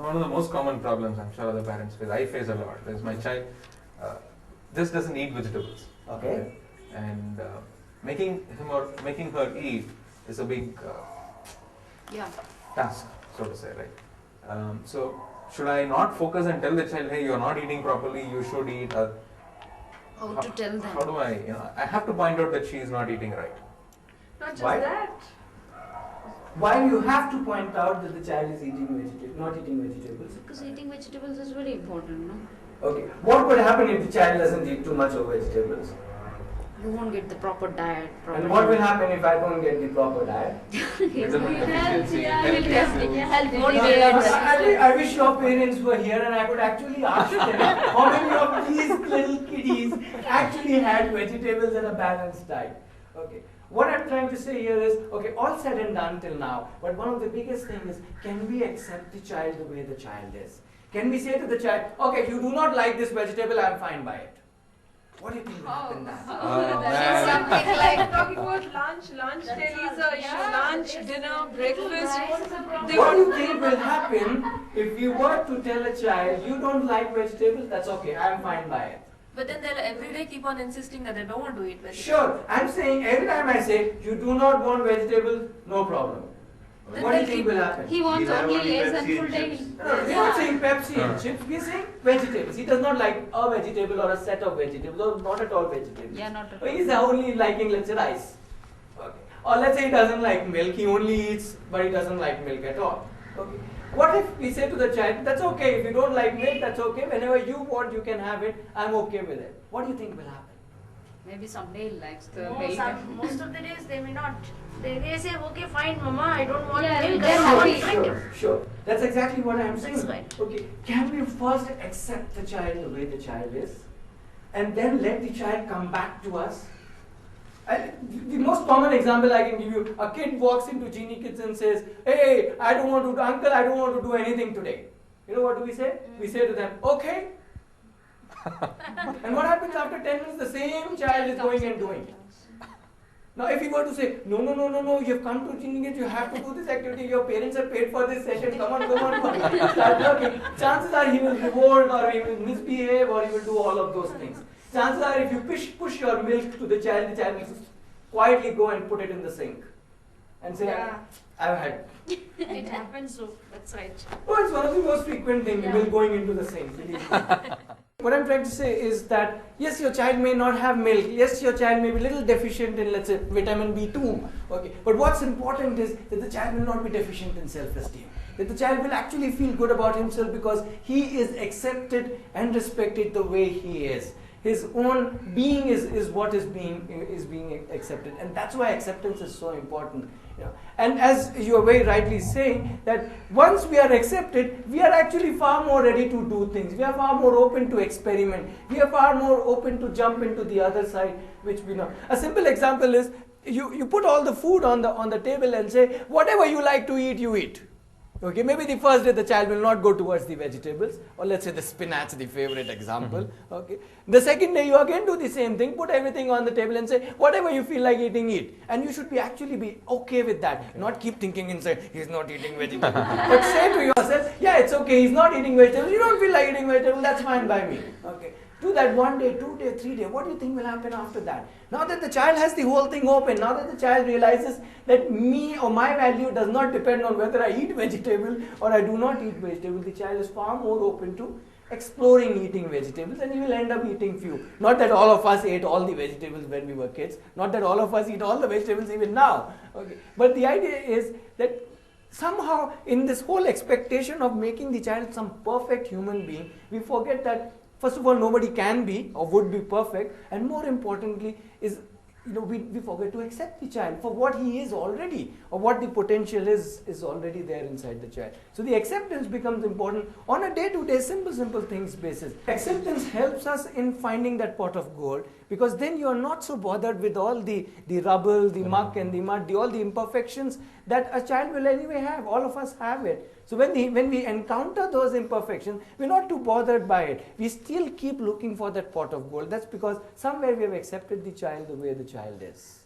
one of the most common problems I'm sure other parents face, I face a lot, is my child just doesn't eat vegetables. Okay. And making him or making her eat is a big task, so to say, right? So should I not focus and tell the child, hey, you're not eating properly, you should eat? How to tell them? How do I, I have to point out that she is not eating right. Not just Why? that. Why do you have to point out that the child is not eating vegetables? Because eating vegetables is very important, no? Okay. What would happen if the child doesn't eat too much of vegetables? You won't get the proper diet. And what will happen if I don't get the proper diet? Vitamin deficiency, I wish your parents were here and I could actually ask them how many of these little kiddies actually had vegetables and a balanced diet. Okay. What I'm trying to say here is, okay, all said and done till now, but one of the biggest things is, can we accept the child the way the child is? Can we say to the child, okay, you do not like this vegetable, I'm fine by it. What do you think will happen then? That's something like talking about lunch daily is a issue. Lunch, dinner, breakfast. What do you think will happen if you were to tell a child, you don't like vegetables, that's okay, I'm fine by it? But then they'll every day keep on insisting that they don't want to eat vegetables. Sure, I'm saying every time I say, you do not want vegetables, no problem. Then What do you think will happen? He wants only Lay's and full day. No, we're not saying Pepsi and chips, we're saying vegetables. He does not like a vegetable or a set of vegetables, or not at all vegetables. Yeah, not at all. He's only liking, let's say, rice. Okay. Or let's say he doesn't like milk, he only eats, but he doesn't like milk at all. Okay. What if we say to the child, that's okay, if you don't like milk, that's okay, whenever you want, you can have it, I'm okay with it. What do you think will happen? Maybe someday he likes the No, milk. most of the days they may not. They say, okay, fine, mama, I don't want Yeah, milk. they're I happy. don't want drink. Sure. That's exactly what I'm saying. That's right. Okay. Can we first accept the child the way the child is, and then let the child come back to us? The most common example I can give you: a kid walks into Genie Kids and says, "Hey, uncle, I don't want to do anything today." You know what do we say? We say to them, "Okay." And what happens after 10 minutes? The same child is going and doing it. Now, if you were to say, no, you have come to Genie Kids, you have to do this activity, your parents have paid for this session, come on, start working. Chances are he will revolt, or he will misbehave, or he will do all of those things. Chances are if you push your milk to the child will quietly go and put it in the sink and say, I've had. It happens, so that's right. Oh, it's one of the most frequent things, milk going into the sink. What I'm trying to say is that, yes, your child may not have milk, yes, your child may be a little deficient in, let's say, vitamin B2, okay, but what's important is that the child will not be deficient in self-esteem. That the child will actually feel good about himself because he is accepted and respected the way he is. His own being is what is being accepted, and that's why acceptance is so important. You know. And as you are very rightly saying, that once we are accepted, we are actually far more ready to do things. We are far more open to experiment. We are far more open to jump into the other side, which we know. A simple example is you put all the food on the table and say, whatever you like to eat, you eat. Okay, maybe the first day the child will not go towards the vegetables, or let's say the spinach, the favorite example. Okay, the second day you again do the same thing, put everything on the table and say, whatever you feel like eating, eat. And you should actually be okay with that, not keep thinking and say, he's not eating vegetables. But say to yourself, yeah, it's okay, he's not eating vegetables, you don't feel like eating vegetables, that's fine by me. Okay. Do that 1 day, 2 day, 3 day. What do you think will happen after that? Now that the child has the whole thing open, now that the child realizes that me or my value does not depend on whether I eat vegetable or I do not eat vegetable, the child is far more open to exploring eating vegetables, and he will end up eating few. Not that all of us ate all the vegetables when we were kids, not that all of us eat all the vegetables even now. Okay. But the idea is that somehow in this whole expectation of making the child some perfect human being, we forget that first of all, nobody can be or would be perfect, and more importantly is, we forget to accept the child for what he is already, or what the potential is already there inside the child. So the acceptance becomes important on a day-to-day simple things basis. Acceptance helps us in finding that pot of gold, because then you are not so bothered with all the rubble, the muck and the mud, all the imperfections that a child will anyway have. All of us have it. So when we encounter those imperfections, we're not too bothered by it. We still keep looking for that pot of gold. That's because somewhere we have accepted the child the way the child is.